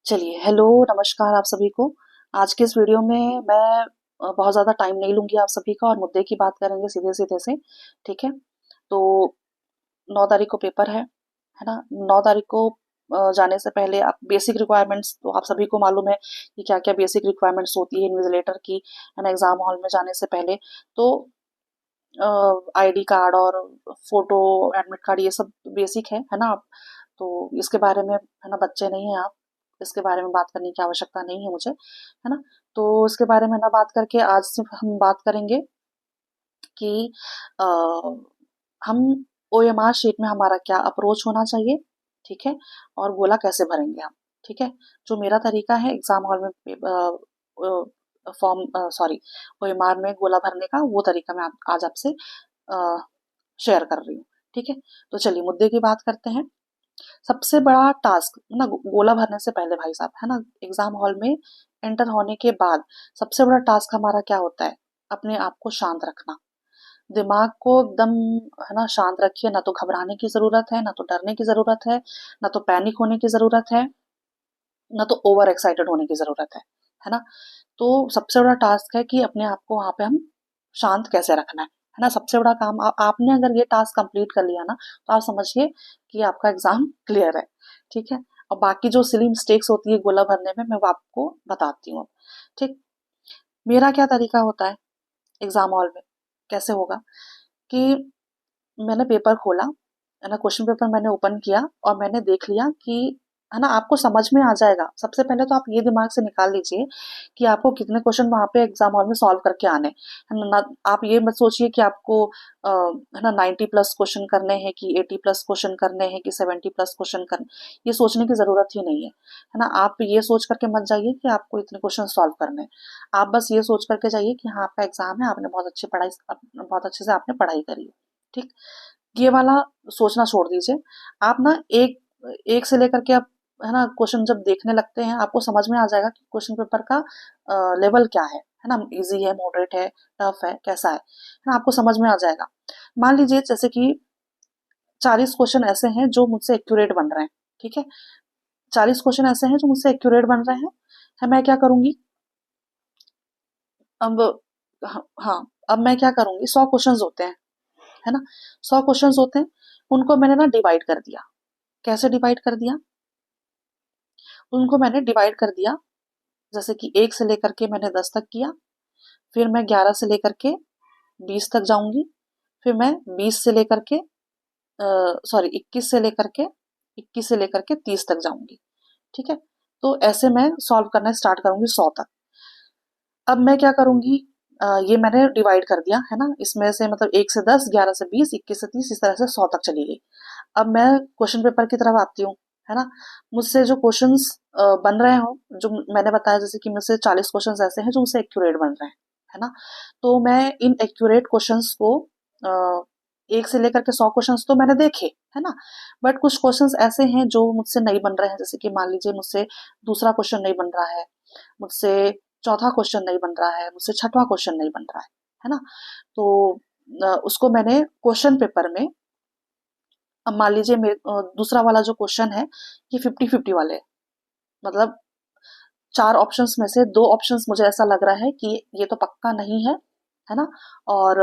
चलिए, हेलो, नमस्कार आप सभी को। आज के इस वीडियो में मैं बहुत ज़्यादा टाइम नहीं लूँगी आप सभी का और मुद्दे की बात करेंगे सीधे-सीधे से, ठीक है? तो 9 तारीख को पेपर है ना? 9 तारीख को जाने से पहले आप बेसिक रिक्वायरमेंट्स तो आप सभी को मालूम है कि क्या-क्या बेसिक रिक्वायरमेंट्स होती है इन्विजिलेटर की, है ना? एग्ज़ाम हॉल में जाने से पहले। तो आईडी कार्ड और फ़ोटो, एडमिट कार्ड ये सब बेसिक है ना? तो इसके बारे में है ना बच्चे नहीं हैं आप, इसके बारे में बात करने की आवश्यकता नहीं है मुझे, है ना? तो इसके बारे में ना बात करके आज सिर्फ़ हम बात करेंगे कि अ, हम ओएमआर शीट में हमारा क्या अप्रोच होना चाहिए, ठीक है? और गोला कैसे भरेंगे हम, ठीक है? जो मेरा तरीका है एग्ज़ाम हॉल में सॉरी ओएमआर में गोला भरने का वो तरीका मैं आज आपसे अ, शेयर कर रही हूँ, ठीक है? तो चलिए मुद्दे की बात करते हैं। सबसे बड़ा टास्क ना गोला भरने से पहले भाई साहब है ना एग्जाम हॉल में एंटर होने के बाद सबसे बड़ा टास्क हमारा क्या होता है? अपने आप को शांत रखना। दिमाग को एकदम है ना शांत रखिए, ना तो घबराने की जरूरत है, ना तो डरने की जरूरत है, ना तो पैनिक होने की जरूरत है, ना तो ओवर एक्साइटेड होने की जरूरत है ना? तो सबसे बड़ा टास्क है कि अपने आप को वहां पे हम शांत कैसे रखना है ना? सबसे बड़ा काम आपने अगर ये टास्क कंप्लीट कर लिया ना तो आप समझिए कि आपका एग्जाम क्लियर है, ठीक है? और बाकी जो सिली मिस्टेक्स होती है गोला भरने में मैं वो आपको बताती हूँ, ठीक? मेरा क्या तरीका होता है एग्जाम हॉल में, कैसे होगा कि मैंने पेपर खोला, है ना? क्वेश्चन पेपर मैंने ओपन किया और मैंने देख लिया कि है ना आपको समझ में आ जाएगा। सबसे पहले तो आप ये दिमाग से निकाल लीजिए कि आपको कितने क्वेश्चन वहाँ पे एग्ज़ाम हॉल में सॉल्व करके आने हैं, है ना? आप ये मत सोचिए कि आपको है ना 90 प्लस क्वेश्चन करने हैं कि 80 प्लस क्वेश्चन करने हैं कि 70 प्लस क्वेश्चन करने, ये सोचने की ज़रूरत ही नहीं है ना? आप ये सोच करके मत जाइए कि आपको इतने क्वेश्चन सॉल्व करने हैं। आप बस ये सोच करके जाइए कि हाँ, आपका एग्ज़ाम है, आपने बहुत अच्छे से आपने पढ़ाई करी है, ठीक? ये वाला सोचना छोड़ दीजिए। आप ना एक एक से लेकर के आप है ना क्वेश्चन जब देखने लगते हैं आपको समझ में आ जाएगा कि क्वेश्चन पेपर का लेवल क्या है ना? ईज़ी है, मॉडरेट है, टफ है, कैसा है ना? आपको समझ में आ जाएगा। मान लीजिए जैसे कि 40 क्वेश्चन ऐसे हैं जो मुझसे एक्यूरेट बन रहे हैं, ठीक है? 40 क्वेश्चन ऐसे हैं जो मुझसे एक्यूरेट बन रहे हैं, मैं क्या करूँगी? अब हाँ, अब मैं क्या करूँगी? 100 क्वेश्चन्स होते हैं, है ना? 100 क्वेश्चन्स होते हैं, उनको मैंने ना डिवाइड कर दिया। कैसे डिवाइड कर दिया? उनको मैंने डिवाइड कर दिया, जैसे कि 1 से लेकर के मैंने 10 तक किया, फिर मैं 11 से लेकर के 20 तक जाऊँगी, फिर मैं 20 से लेकर के 21 से लेकर के 21 से लेकर के 30 तक जाऊँगी, ठीक है? तो ऐसे मैं सॉल्व करना स्टार्ट करूँगी 100 तक। अब मैं क्या करूँगी? ये मैंने डिवाइड कर दिया, है ना? इसमें से मतलब 1 से 10, 11 से 20, 21 से 30 इस तरह से 100 तक चली गई। अब मैं क्वेश्चन पेपर की तरफ आती हूँ, है ना? मुझसे जो क्वेश्चंस बन रहे हो, जो मैंने बताया जैसे कि मुझसे 40 क्वेश्चंस ऐसे हैं जो मुझसे एक्यूरेट बन रहे हैं, है ना? तो मैं इन एक्यूरेट क्वेश्चंस को अ, 1 से लेकर के 100 क्वेश्चंस तो मैंने देखे, है ना? बट कुछ क्वेश्चंस ऐसे हैं जो मुझसे नहीं बन रहे हैं, जैसे कि मान लीजिए मुझसे दूसरा क्वेश्चन नहीं बन रहा है, मुझसे चौथा क्वेश्चन नहीं बन रहा है, मुझसे छठवां क्वेश्चन नहीं बन रहा है ना? तो उसको मैंने क्वेश्चन पेपर में, अब मान लीजिए दूसरा वाला जो क्वेश्चन है ये 50-50 वाले हैं। मतलब 4 ऑप्शंस में से 2 ऑप्शंस मुझे ऐसा लग रहा है कि ये तो पक्का नहीं है ना? और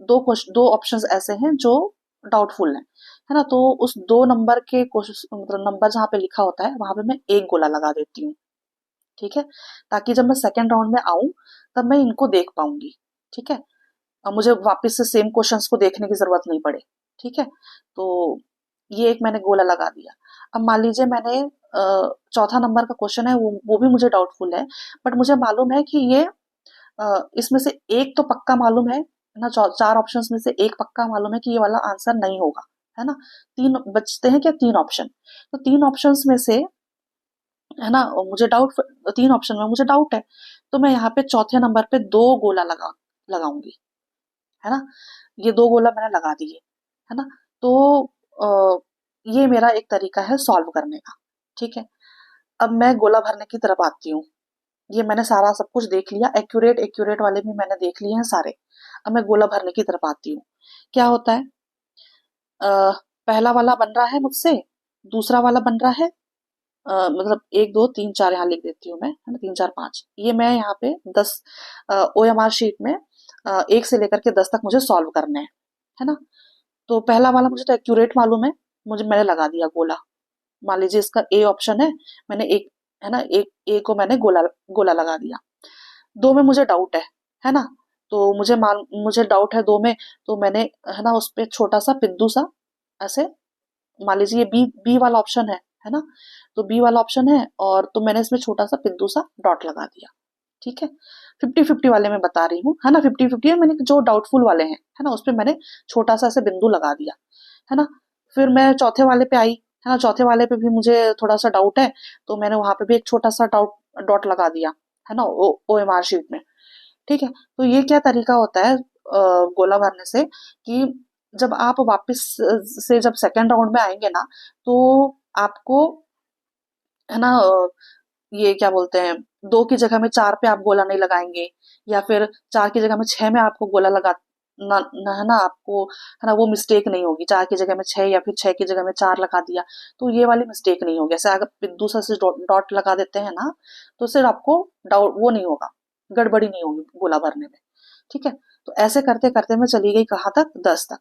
2 ऑप्शंस ऐसे हैं जो डाउटफुल है ना? तो उस 2 नंबर के क्वेश्चन मतलब नंबर जहाँ पे लिखा होता है वहां पे मैं एक गोला लगा देती हूँ, ठीक है? ताकि जब मैं सेकंड राउंड में आऊं तब मैं इनको देख पाऊंगी, ठीक है? मुझे वापस से सेम क्वेश्चंस को देखने की जरूरत नहीं पड़े, ठीक है? तो ये एक मैंने गोला लगा दिया। अब मान लीजिए मैंने चौथा नंबर का क्वेश्चन है वो भी मुझे डाउटफुल है, बट मुझे मालूम है कि ये इसमें से एक तो पक्का मालूम है ना? 4 ऑप्शंस में से एक पक्का मालूम है कि ये वाला आंसर नहीं होगा, है ना? 3 बचते हैं क्या? 3 ऑप्शन। तो 3 ऑप्शंस में से है ना मुझे डाउट 3 ऑप्शन में मुझे डाउट है, तो मैं यहाँ पे चौथे नंबर पे 2 गोला लगाऊंगी, है ना? ये 2 गोला मैंने लगा दिए, है ना? तो अ, ये मेरा एक तरीका है सॉल्व करने का, ठीक है? अब मैं गोला भरने की तरफ आती हूँ। ये मैंने सारा सब कुछ देख लिया, एक्यूरेट एक्यूरेट वाले भी मैंने देख लिए हैं सारे। अब मैं गोला भरने की तरफ आती हूँ। क्या होता है? अ, पहला वाला बन रहा है मुझसे, दूसरा वाला बन रहा है, मतलब 1 2 3 4 यहाँ लिख देती हूँ मैं, है ना, 3 4 5 ये मैं यहाँ पे 10 OMR शीट में 1 से लेकर के 10 तक मुझे सॉल्व करने हैं, है ना। तो पहला वाला मुझे तो एक्यूरेट मालूम है, मैंने लगा दिया गोला। मान लीजिए इसका ए ऑप्शन है, मैंने एक, है ना, एक ए को मैंने गोला गोला लगा दिया। 2 में मुझे डाउट है ना, तो मुझे डाउट है 2 में, तो मैंने, है ना, उस पे छोटा सा पिद्दू सा ऐसे, मान लीजिए ये बी वाला ऑप्शन है ना, तो बी वाला ऑप्शन है, और तो मैंने इसमें छोटा सा पिद्दू सा डॉट लगा दिया। ठीक है, 50-50 वाले में बता रही हूँ, है ना, 50-50 है, मैंने जो डाउटफुल वाले हैं, है ना, उस पे मैंने छोटा सा ऐसे बिंदु लगा दिया, है ना। फिर मैं चौथे वाले पे आई, है ना, चौथे वाले पे भी मुझे थोड़ा सा डाउट है, तो मैंने वहां पे भी एक छोटा सा डॉट लगा दिया, है ना, OMR शीट में। ठीक है, तो ये क्या तरीका होता है गोला भरने से, कि जब आप वापस से जब सेकेंड राउंड में आएंगे ना, तो आपको, है ना, ये क्या बोलते हैं, 2 की जगह में 4 पे आप गोला नहीं लगाएंगे, या फिर 4 की जगह में 6 में आपको गोला लगा है ना, आपको, है ना, वो मिस्टेक नहीं होगी, 4 की जगह में 6 या फिर 6 की जगह में 4 लगा दिया, तो ये वाली मिस्टेक नहीं होगी। ऐसे अगर दूसरा से डॉट लगा देते हैं ना, तो सिर्फ आपको डाउट वो नहीं होगा, गड़बड़ी नहीं होगी गोला भरने में। ठीक है, तो ऐसे करते करते मैं चली गई कहाँ तक, 10 तक।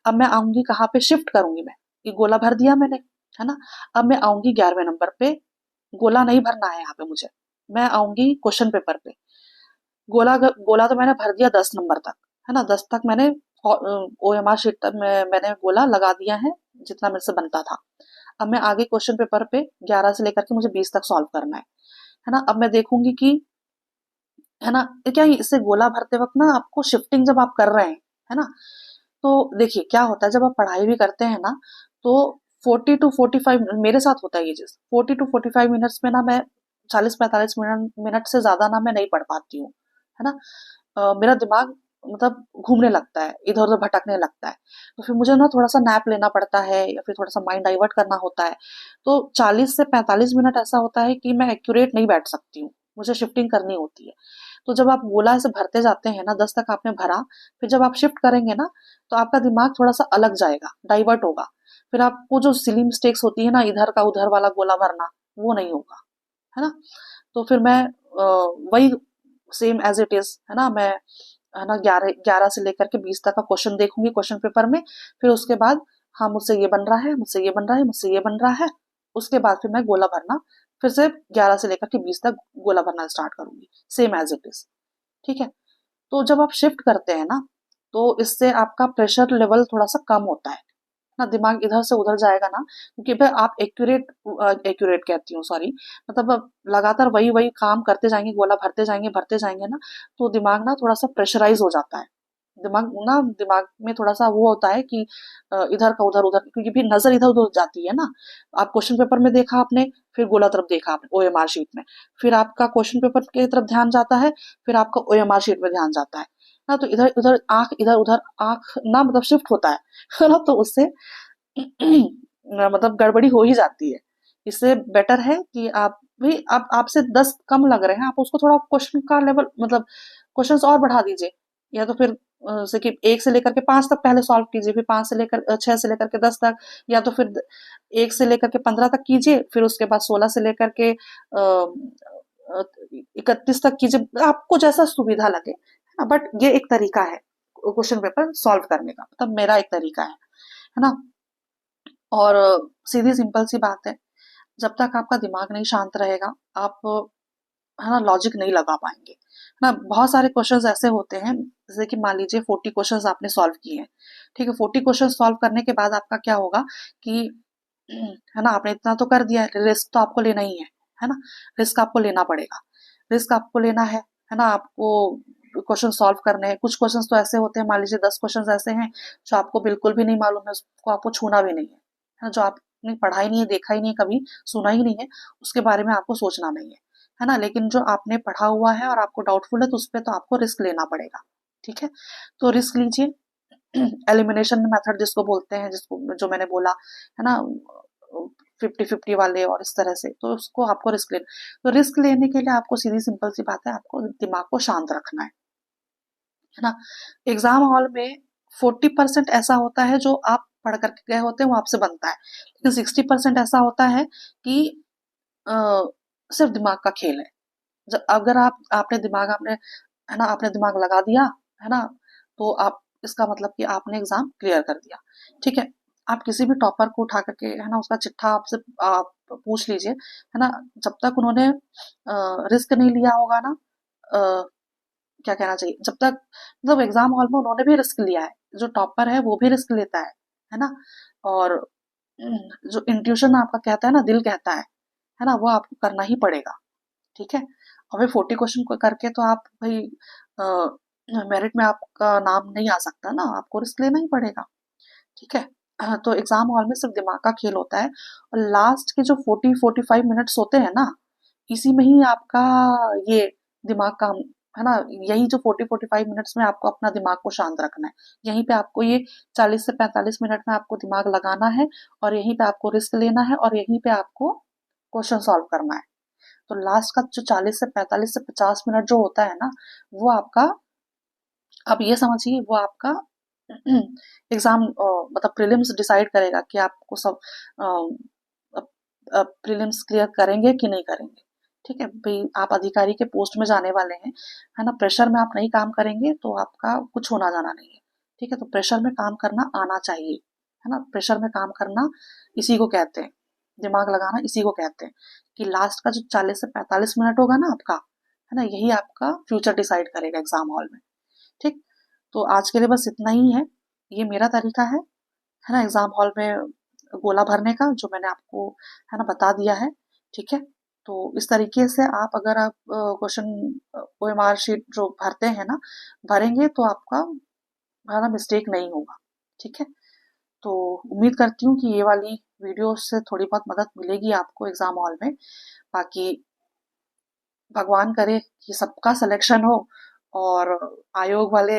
अब मैं आऊंगी कहाँ पे, शिफ्ट करूंगी मैं, ये गोला भर दिया मैंने, है ना। अब मैं आऊंगी 11वें नंबर पे, गोला नहीं भरना है यहाँ पे मुझे, मैं आऊंगी क्वेश्चन पेपर पे। गोला गोला तो मैंने भर दिया 10 नंबर तक, है ना, 10 तक मैंने OMR शीट तक मैंने गोला लगा दिया है, जितना मेरे से बनता था। अब मैं आगे क्वेश्चन पेपर पे 11 से लेकर के मुझे 20 तक सॉल्व करना है ना। अब मैं देखूंगी कि, है ना, ये क्या, इससे गोला भरते वक्त ना आपको शिफ्टिंग जब आप कर रहे हैं, है ना, तो देखिए क्या होता है, जब आप पढ़ाई भी करते हैं ना, तो 40 to 45, मेरे साथ होता है ये चीज, 40 to 45 मिनट्स में ना मैं 40-45 मिनट से ज्यादा ना मैं नहीं पढ़ पाती हूँ, है ना। मेरा दिमाग मतलब घूमने लगता है, इधर उधर भटकने लगता है, तो फिर मुझे ना थोड़ा सा नैप लेना पड़ता है, या फिर थोड़ा सा माइंड डाइवर्ट करना होता है। तो 40 से 45 मिनट ऐसा होता है कि मैं एक्यूरेट नहीं बैठ सकती हूँ, मुझे शिफ्टिंग करनी होती है। तो जब आप गोला ऐसे भरते जाते हैं ना, 10 तक आपने भरा, फिर जब आप शिफ्ट करेंगे ना, तो आपका दिमाग थोड़ा सा अलग जाएगा, डाइवर्ट होगा। फिर आपको जो सिली मिस्टेक्स होती है ना, इधर का उधर वाला गोला भरना, वो नहीं होगा, है ना। तो फिर मैं वही सेम एज इट इज, है ना, मैं, है ना, 11 से लेकर के 20 तक का क्वेश्चन देखूंगी क्वेश्चन पेपर में। फिर उसके बाद, हाँ, मुझसे ये बन रहा है, मुझसे ये बन रहा है, मुझसे ये बन रहा है, उसके बाद फिर मैं गोला भरना, फिर से 11 से लेकर के 20 तक गोला भरना स्टार्ट करूंगी, सेम एज इट इज। ठीक है, तो जब आप शिफ्ट करते हैं ना, तो इससे आपका प्रेशर लेवल थोड़ा सा कम होता है ना, दिमाग इधर से उधर जाएगा ना, क्योंकि भाई आप एक्यूरेट एक्यूरेट कहती हूँ, सॉरी, मतलब अब लगातार वही वही काम करते जाएंगे, गोला भरते जाएंगे ना, तो दिमाग ना थोड़ा सा प्रेशराइज हो जाता है। दिमाग में थोड़ा सा वो होता है कि इधर का उधर उधर, क्योंकि फिर नजर इधर उधर जाती है ना। आप क्वेश्चन पेपर में देखा आपने, फिर गोला तरफ देखा आपने OMR शीट में, फिर आपका क्वेश्चन पेपर की तरफ ध्यान जाता है, फिर आपका OMR शीट में ध्यान जाता है ना, तो इधर उधर आंख, इधर उधर आंख ना, मतलब शिफ्ट होता है ना, तो उससे मतलब गड़बड़ी हो ही जाती है। इससे बेटर है कि आप भी, आप आपसे 10 कम लग रहे हैं, आप उसको थोड़ा क्वेश्चन का लेवल, मतलब क्वेश्चंस और बढ़ा दीजिए, या तो फिर जैसे कि 1 से लेकर के 5 तक पहले सॉल्व कीजिए, फिर 5 से लेकर 6 से लेकर के 10 तक, या तो फिर 1 से लेकर के 15 तक कीजिए, फिर उसके बाद 16 से लेकर के 31 तक कीजिए, आपको जैसा सुविधा लगे, है ना। बट ये एक तरीका है क्वेश्चन पेपर सॉल्व करने का, मतलब मेरा एक तरीका है ना। और सीधी सिंपल सी बात है, जब तक आपका दिमाग नहीं शांत रहेगा, आप, है ना, लॉजिक नहीं लगा पाएंगे, है ना। बहुत सारे क्वेश्चंस ऐसे होते हैं, जैसे कि मान लीजिए 40 क्वेश्चंस आपने सॉल्व किए हैं। ठीक है, 40 क्वेश्चन सॉल्व करने के बाद आपका क्या होगा कि, है ना, आपने इतना तो कर दिया है, रिस्क तो आपको लेना ही है ना, रिस्क आपको लेना पड़ेगा, रिस्क आपको लेना है ना, आपको क्वेश्चन सॉल्व करने हैं। कुछ क्वेश्चंस तो ऐसे होते हैं, मान लीजिए 10 क्वेश्चंस ऐसे हैं जो आपको बिल्कुल भी नहीं मालूम है, उसको आपको छूना भी नहीं है ना, जो आपने पढ़ा ही नहीं है, देखा ही नहीं है, कभी सुना ही नहीं है, उसके बारे में आपको सोचना नहीं है ना। लेकिन जो आपने पढ़ा हुआ है और आपको डाउटफुल है, तो उस पर तो आपको रिस्क लेना पड़ेगा। ठीक है, तो रिस्क लीजिए। एलिमिनेशन मेथड जिसको बोलते हैं, जिसको जो मैंने बोला, है ना, 50-50 वाले, और इस तरह से, तो उसको आपको रिस्क लेना। तो रिस्क लेने के लिए आपको सीधी सिंपल सी बात है, आपको दिमाग को शांत रखना है ना। एग्जाम हॉल में 40% ऐसा होता है जो आप पढ़ करके गए होते हैं, वो आपसे बनता है, लेकिन 60% ऐसा होता है कि सिर्फ दिमाग का खेल है। जब अगर आपने है ना, आपने दिमाग लगा दिया, है ना, तो आप इसका मतलब कि आपने एग्जाम क्लियर कर दिया। ठीक है, आप किसी भी टॉपर को उठा करके, है ना, उसका चिट्ठा आपसे आप पूछ लीजिए, है ना, जब तक उन्होंने रिस्क नहीं लिया होगा ना, क्या कहना चाहिए, जब तक मतलब एग्जाम हॉल में उन्होंने भी रिस्क लिया है, जो टॉपर है वो भी रिस्क लेता है ना, और जो इंट्यूशन आपका कहता है ना, दिल कहता है ना, वो आपको करना ही पड़ेगा। ठीक है, और फिर 40 क्वेश्चन को करके तो आप भाई मेरिट में आपका नाम नहीं आ सकता ना, आपको रिस्क लेना ही पड़ेगा। ठीक है, तो एग्जाम हॉल में सिर्फ दिमाग का खेल होता है, और लास्ट के जो 40-45 मिनट्स होते हैं ना, इसी में ही आपका ये दिमाग का, है ना, यही जो 40-45 मिनट्स में आपको अपना दिमाग को शांत रखना है, यहीं पे आपको ये 40 से 45 मिनट में आपको दिमाग लगाना है, और यहीं पे आपको रिस्क लेना है, और यहीं पे आपको क्वेश्चन सॉल्व करना है। तो लास्ट का जो 40 से 45 से 50 मिनट जो होता है ना, वो आपका, आप ये समझिए, वो आपका एग्जाम मतलब प्रीलिम्स डिसाइड करेगा कि आपको सब प्रीलिम्स क्लियर करेंगे कि नहीं करेंगे। ठीक है भाई, आप अधिकारी के पोस्ट में जाने वाले हैं, है ना, प्रेशर में आप नहीं काम करेंगे तो आपका कुछ होना जाना नहीं है। ठीक है, तो प्रेशर में काम करना आना चाहिए, है ना, प्रेशर में काम करना इसी को कहते हैं, दिमाग लगाना इसी को कहते हैं, कि लास्ट का जो 40 से 45 मिनट होगा ना आपका, है ना, यही आपका फ्यूचर डिसाइड करेगा एग्जाम हॉल में। ठीक, तो आज के लिए बस इतना ही है, ये मेरा तरीका है ना, एग्जाम हॉल में गोला भरने का, जो मैंने आपको, है ना, बता दिया है। ठीक है, तो इस तरीके से आप, अगर आप क्वेश्चन ओएमआर शीट जो भरते हैं ना, भरेंगे तो आपका, है ना, मिस्टेक नहीं होगा। ठीक है, तो उम्मीद करती हूँ कि ये वाली वीडियो से थोड़ी बहुत मदद मिलेगी आपको एग्जाम हॉल में। बाकी भगवान करे कि सबका सिलेक्शन हो, और आयोग वाले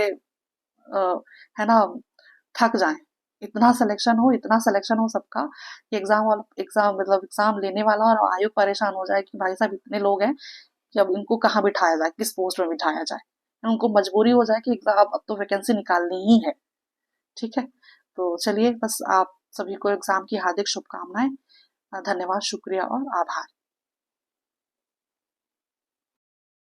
है ना, थक जाएं, इतना सिलेक्शन हो सबका, कि एग्जाम मतलब एग्जाम लेने वाला और आयोग परेशान हो जाए कि भाई साहब इतने लोग हैं कि अब इनको कहाँ बिठाया जाए, किस पोस्ट में बिठाया जाए, उनको मजबूरी हो जाए कि एग्जाम अब तो वैकेंसी निकालनी ही है। ठीक है, तो चलिए, बस आप सभी को एग्जाम की हार्दिक शुभकामनाएं। धन्यवाद, शुक्रिया और आभार।